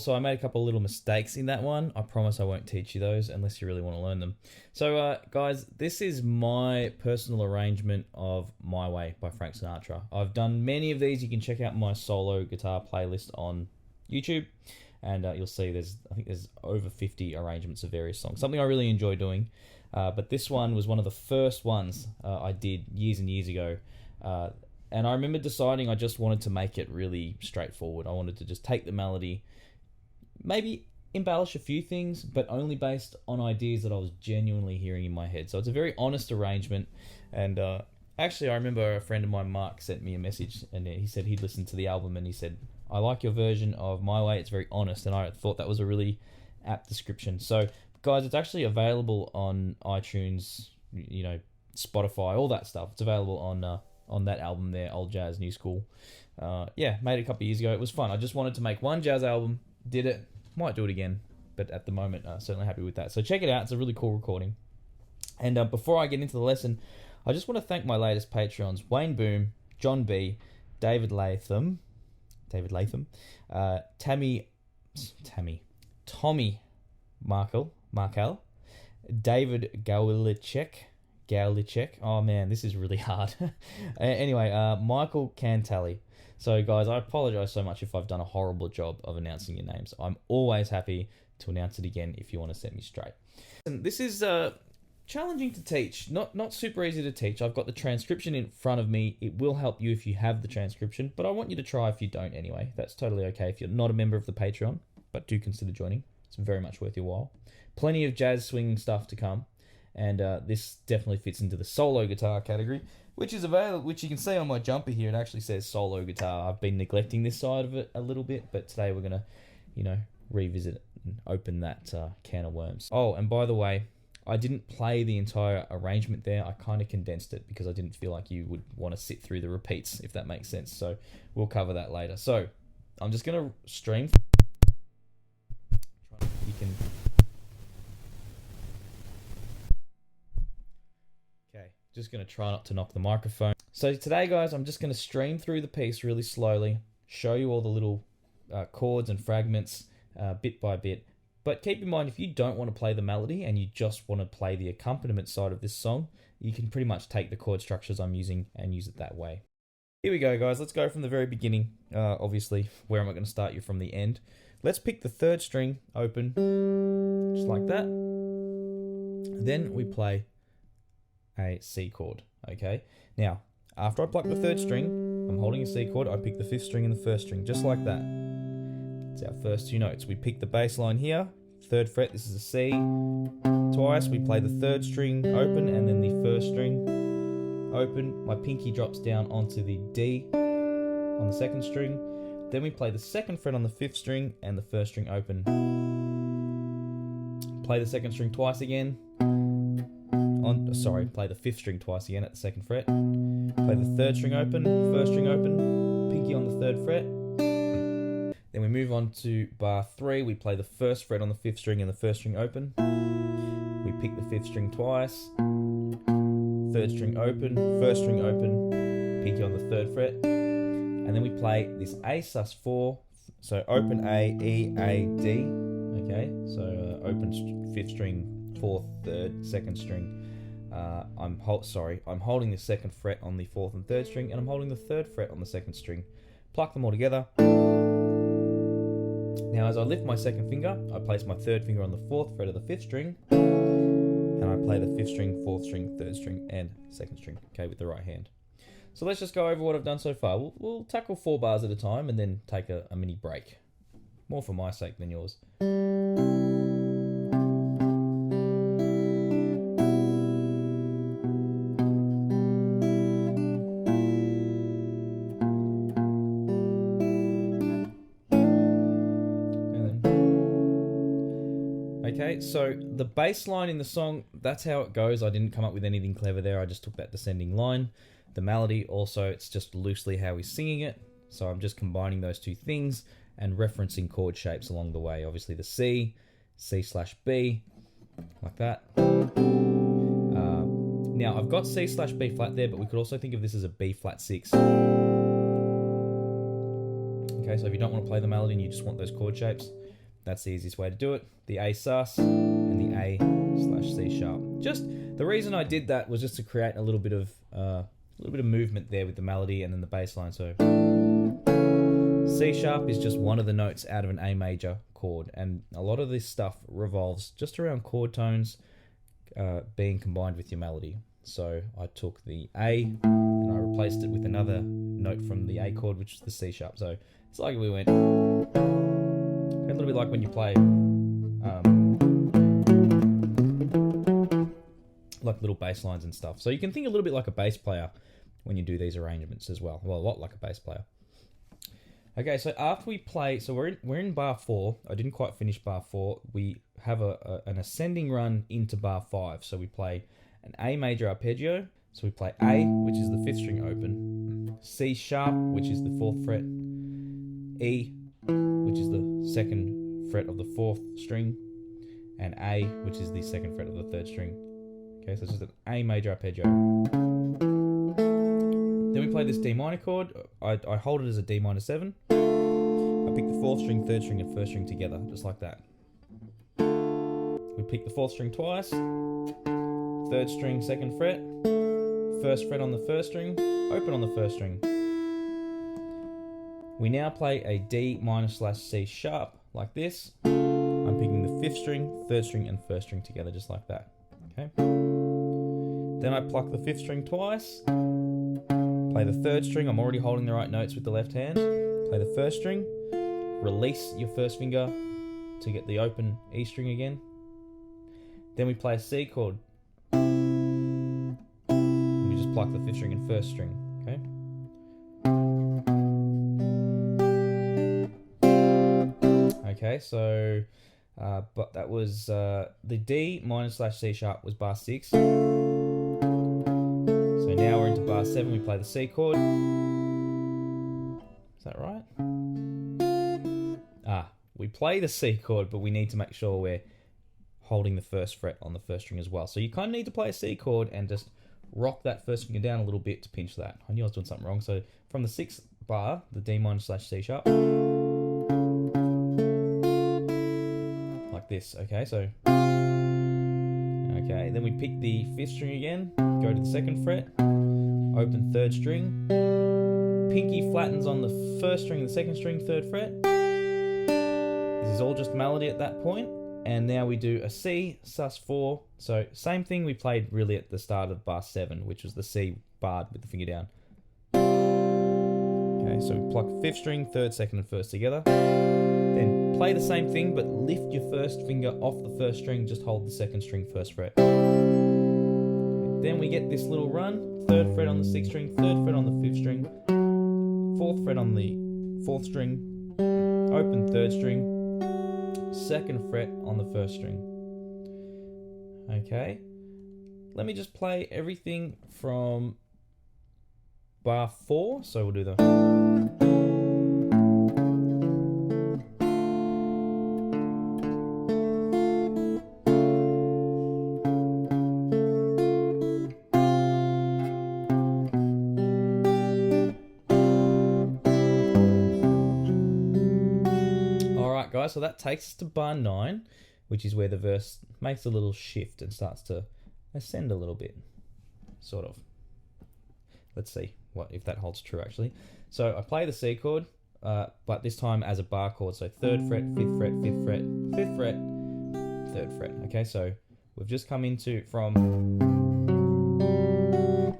Also, I made a couple of little mistakes in that one. I promise I won't teach you those unless you really want to learn them. So, guys, this is my personal arrangement of My Way by Frank Sinatra. I've done many of these. You can check out my solo guitar playlist on YouTube, and you'll see I think there's over 50 arrangements of various songs. Something I really enjoy doing, but this one was one of the first ones I did years and years ago. And I remember deciding I just wanted to make it really straightforward. I wanted to just take the melody, maybe embellish a few things, but only based on ideas that I was genuinely hearing in my head. So it's a very honest arrangement. And actually, I remember a friend of mine, Mark, sent me a message, and he said he'd listened to the album, and he said, I like your version of My Way. It's very honest. And I thought that was a really apt description. So, guys, it's actually available on iTunes, Spotify, all that stuff. It's available on that album there, Old Jazz, New School. Yeah, made it a couple of years ago. It was fun. I just wanted to make one jazz album, did it, might do it again, but at the moment, certainly happy with that. So check it out. It's a really cool recording. And before I get into the lesson, I just want to thank my latest Patreons, Wayne Boom, John B, Tommy Markel, David Gaulicek. Oh man, this is really hard. Anyway, Michael Cantali. So guys, I apologize so much if I've done a horrible job of announcing your names. I'm always happy to announce it again if you want to set me straight. And this is challenging to teach, not super easy to teach. I've got the transcription in front of me. It will help you if you have the transcription, but I want you to try if you don't anyway. That's totally okay if you're not a member of the Patreon, but do consider joining. It's very much worth your while. Plenty of jazz swing stuff to come. And this definitely fits into the solo guitar category, which is available, which you can see on my jumper here. It actually says solo guitar. I've been neglecting this side of it a little bit, but today we're going to, revisit it and open that can of worms. Oh, and by the way, I didn't play the entire arrangement there. I kind of condensed it because I didn't feel like you would want to sit through the repeats, if that makes sense. So we'll cover that later. So I'm just going to stream. You can... Just going to try not to knock the microphone. So today, guys, I'm just going to stream through the piece really slowly, show you all the little chords and fragments bit by bit. But keep in mind, if you don't want to play the melody and you just want to play the accompaniment side of this song, you can pretty much take the chord structures I'm using and use it that way. Here we go, guys. Let's go from the very beginning. Obviously, where am I going to start you from the end? Let's pick the third string open, just like that. Then we play a C chord, okay? Now, after I pluck the third string, I'm holding a C chord, I pick the fifth string and the first string, just like that. It's our first two notes. We pick the bass line here, third fret, this is a C. Twice, we play the third string open and then the first string open. My pinky drops down onto the D on the second string. Then we play the second fret on the fifth string and the first string open. Play the second string twice again. Play the fifth string twice again at the second fret. Play the third string open, first string open, pinky on the third fret. Then we move on to bar 3. We play the first fret on the fifth string and the first string open. We pick the fifth string twice, third string open, first string open, pinky on the third fret. And then we play this A sus4, so open A, E, A, D. Okay, so open fifth string, fourth, third, second string. I'm holding the second fret on the fourth and third string, and I'm holding the third fret on the second string. Pluck them all together. Now, as I lift my second finger, I place my third finger on the fourth fret of the fifth string, and I play the fifth string, fourth string, third string, and second string, okay, with the right hand. So let's just go over what I've done so far. We'll tackle 4 bars at a time and then take a mini break. More for my sake than yours. Okay, so the bass line in the song, that's how it goes. I didn't come up with anything clever there. I just took that descending line. The melody also, it's just loosely how he's singing it. So I'm just combining those two things and referencing chord shapes along the way. Obviously the C, C/B, like that. Now I've got C/B flat there, but we could also think of this as a B flat 6. Okay, so if you don't want to play the melody and you just want those chord shapes, that's the easiest way to do it. The A sus and the A/C sharp. Just the reason I did that was just to create a little bit of movement there with the melody and then the bass line. So C sharp is just one of the notes out of an A major chord, and a lot of this stuff revolves just around chord tones being combined with your melody. So I took the A and I replaced it with another note from the A chord, which is the C sharp. So it's like we went a little bit like when you play like little bass lines and stuff. So you can think a little bit like a bass player when you do these arrangements as well. Well, a lot like a bass player. Okay, so after we play, so we're in bar 4. I didn't quite finish bar 4. We have an ascending run into bar 5. So we play an A major arpeggio. So we play A, which is the 5th string open, C sharp, which is the 4th fret, E, which is the 2nd fret of the 4th string, and A, which is the 2nd fret of the 3rd string. Okay, so it's just an A major arpeggio. Then we play this D minor chord. I hold it as a D minor 7. I pick the 4th string, 3rd string, and 1st string together, just like that. We pick the 4th string twice, 3rd string, 2nd fret, 1st fret on the 1st string, open on the 1st string. We now play a D minor/C sharp, like this. I'm picking the 5th string, 3rd string, and 1st string together, just like that. Okay. Then I pluck the 5th string twice, play the 3rd string. I'm already holding the right notes with the left hand. Play the 1st string, release your 1st finger to get the open E string again. Then we play a C chord. And we just pluck the 5th string and 1st string. Okay. Okay, so but that was the D minor/C sharp was bar 6. So now we're into bar 7. We play the C chord. Is that right? We play the C chord, but we need to make sure we're holding the 1st fret on the 1st string as well. So you kind of need to play a C chord and just rock that 1st finger down a little bit to pinch that. I knew I was doing something wrong. So from the 6th bar, the D minor/C sharp, like this. Okay, so okay, then we pick the 5th string again, go to the 2nd fret, open 3rd string, pinky flattens on the 1st string and the 2nd string, 3rd fret. This is all just melody at that point. And now we do a C sus4. So same thing we played really at the start of bar 7, which was the C barred with the finger down. Okay, so we pluck 5th string, 3rd, 2nd, and 1st together. Then play the same thing, but lift your 1st finger off the 1st string, just hold the 2nd string, 1st fret. Okay, then we get this little run, 3rd fret on the 6th string, 3rd fret on the 5th string, 4th fret on the 4th string, open 3rd string, 2nd fret on the 1st string. Okay, let me just play everything from bar 4. So we'll do the guys, so that takes us to bar 9, which is where the verse makes a little shift and starts to ascend a little bit, sort of. Let's see what if that holds true actually. So I play the C chord, but this time as a bar chord. So 3rd fret, 5th fret, 5th fret, 5th fret, 3rd fret. Okay, so we've just come into from,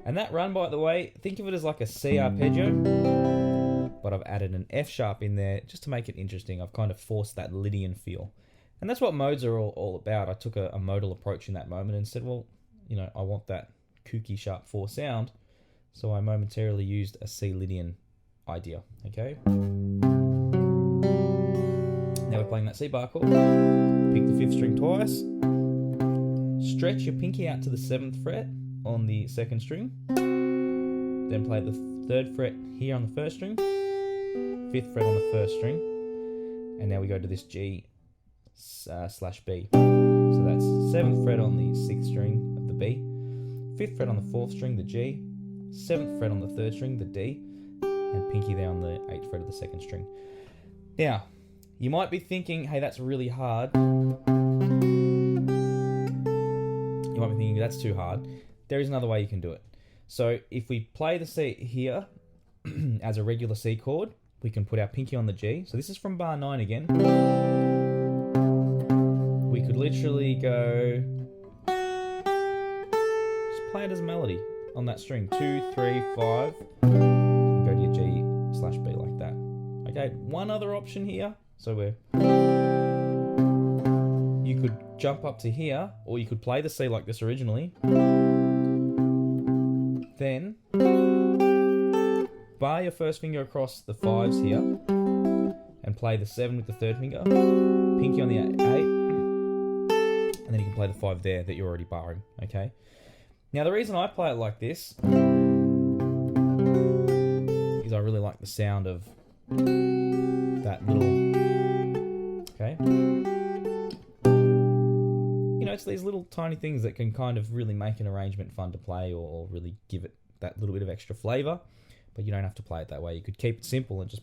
and that run, by the way, think of it as like a C arpeggio, but I've added an F sharp in there just to make it interesting. I've kind of forced that Lydian feel. And that's what modes are all about. I took a modal approach in that moment and said, well, you know, I want that kooky sharp 4 sound. So I momentarily used a C Lydian idea, okay? Now we're playing that C bar chord. Pick the 5th string twice. Stretch your pinky out to the 7th fret on the 2nd string. Then play the 3rd fret here on the 1st string. 5th fret on the 1st string, and now we go to this G/B. So that's 7th fret on the 6th string of the B, 5th fret on the 4th string, the G, 7th fret on the 3rd string, the D, and pinky there on the 8th fret of the 2nd string. Now, You might be thinking, hey, that's really hard. You might be thinking, that's too hard. There is another way you can do it. So if we play the C here as a regular C chord, we can put our pinky on the G. So this is from bar 9 again. We could literally go, just play it as a melody on that string. 2, 3, 5. And go to your G/B like that. Okay, one other option here. So you could jump up to here, or you could play the C like this originally. Then bar your first finger across the 5s here and play the 7 with the third finger, pinky on the 8, and then you can play the 5 there that you're already barring. Okay. Now the reason I play it like this is I really like the sound of that little. Okay. It's these little tiny things that can kind of really make an arrangement fun to play, or really give it that little bit of extra flavor. But you don't have to play it that way. You could keep it simple and just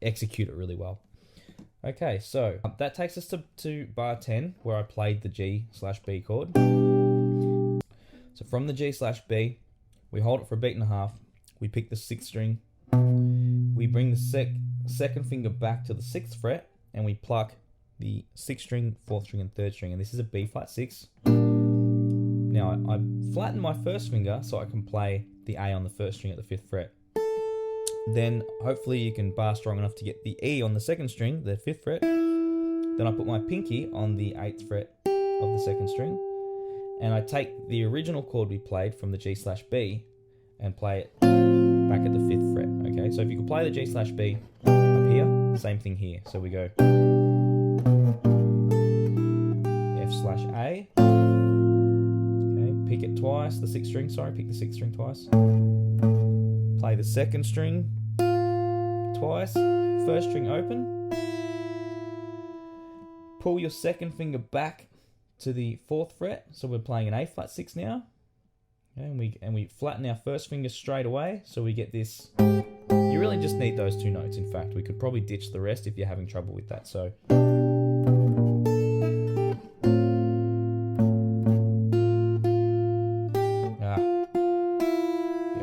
execute it really well. Okay, so that takes us to bar 10, where I played the G/B chord. So from the G/B, we hold it for a beat and a half. We pick the 6th string. We bring the second finger back to the 6th fret, and we pluck the 6th string, 4th string, and 3rd string, and this is a B flat 6. Now I flatten my first finger so I can play the A on the 1st string at the 5th fret. Then hopefully you can bar strong enough to get the E on the 2nd string, the 5th fret. Then I put my pinky on the 8th fret of the 2nd string, and I take the original chord we played from the G/B and play it back at the 5th fret. Okay, so if you could play the G/B up here, same thing here. So we go F/A. Okay, pick it twice, the 6th string, pick the 6th string twice. Play the 2nd string twice, 1st string open. Pull your 2nd finger back to the 4th fret, so we're playing an A flat 6 now. Okay, and we flatten our 1st finger straight away, so we get this. You really just need those 2 notes. In fact, we could probably ditch the rest if you're having trouble with that. So the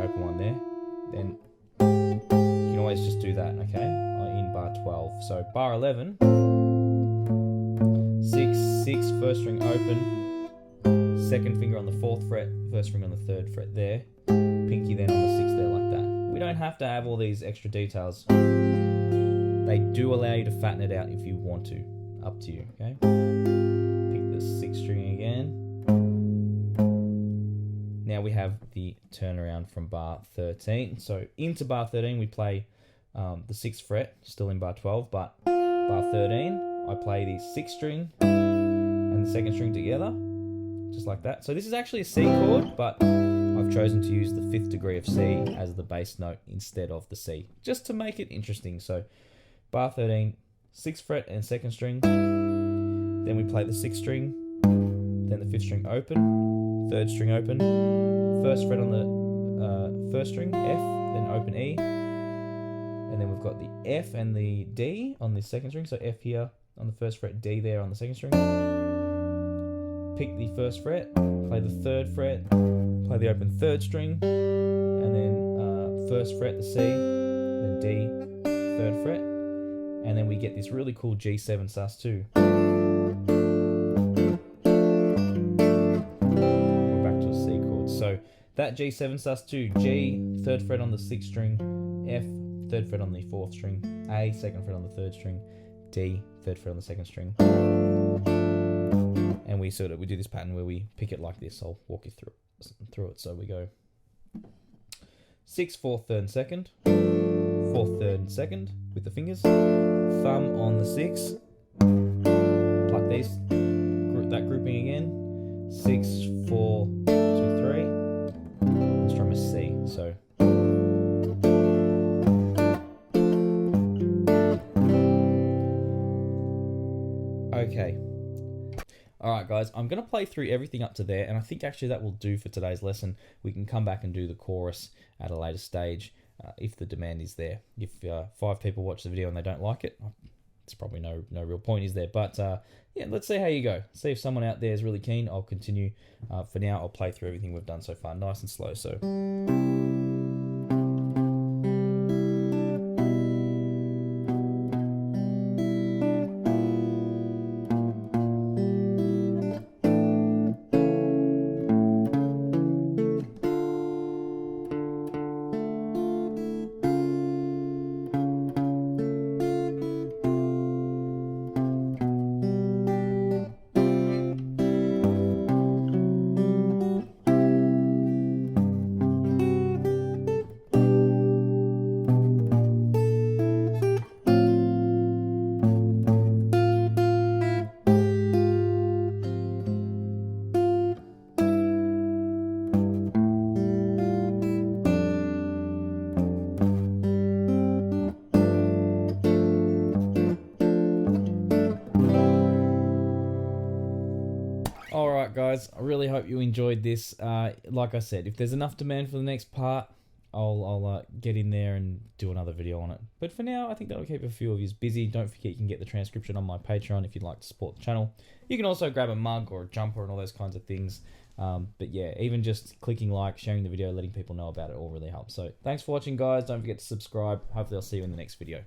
open one there. Then you can always just do that. Okay, in bar 12. So bar 11, 6, 6, 1st string open, 2nd finger on the 4th fret, 1st string on the 3rd fret there, pinky then on the 6th there like that. We don't have to have all these extra details. They do allow you to fatten it out if you want to. Up to you, okay? Pick the 6th string again. Now we have the turnaround from bar 13. So into bar 13 we play the 6th fret, still in bar 12, but bar 13 I play the 6th string and the 2nd string together, just like that. So this is actually a C chord, but I've chosen to use the 5th degree of C as the bass note instead of the C, just to make it interesting. So bar 13, 6th fret and 2nd string, then we play the 6th string, then the 5th string open, 3rd string open, 1st fret on the 1st string, F, then open E, and then we've got the F and the D on the 2nd string, so F here on the 1st fret, D there on the 2nd string. Pick the 1st fret, play the 3rd fret, play the open 3rd string, and then 1st fret the C, then D, 3rd fret, and then we get this really cool G7 sus2. We're back to a C chord. So that G7 sus2, G, 3rd fret on the 6th string, F, 3rd fret on the 4th string, A, 2nd fret on the 3rd string, D, 3rd fret on the 2nd string. And we do this pattern where we pick it like this. I'll walk you through it. So we go 6, 4th, 3rd, and 2nd, 4th, 3rd, and 2nd with the fingers, thumb on the 6, pluck these, that grouping again, 6, 4, 2, 3, and strum a C. So okay. Alright guys, I'm going to play through everything up to there, and I think actually that will do for today's lesson. We can come back and do the chorus at a later stage if the demand is there. If 5 people watch the video and they don't like it, it's probably no real point, is there? But yeah, let's see how you go. See if someone out there is really keen. I'll continue. For now, I'll play through everything we've done so far, nice and slow. So. Alright guys, I really hope you enjoyed this. Like I said, if there's enough demand for the next part, I'll get in there and do another video on it. But for now, I think that'll keep a few of you busy. Don't forget you can get the transcription on my Patreon if you'd like to support the channel. You can also grab a mug or a jumper and all those kinds of things. But yeah, even just clicking like, sharing the video, letting people know about it all really helps. So thanks for watching guys. Don't forget to subscribe. Hopefully I'll see you in the next video.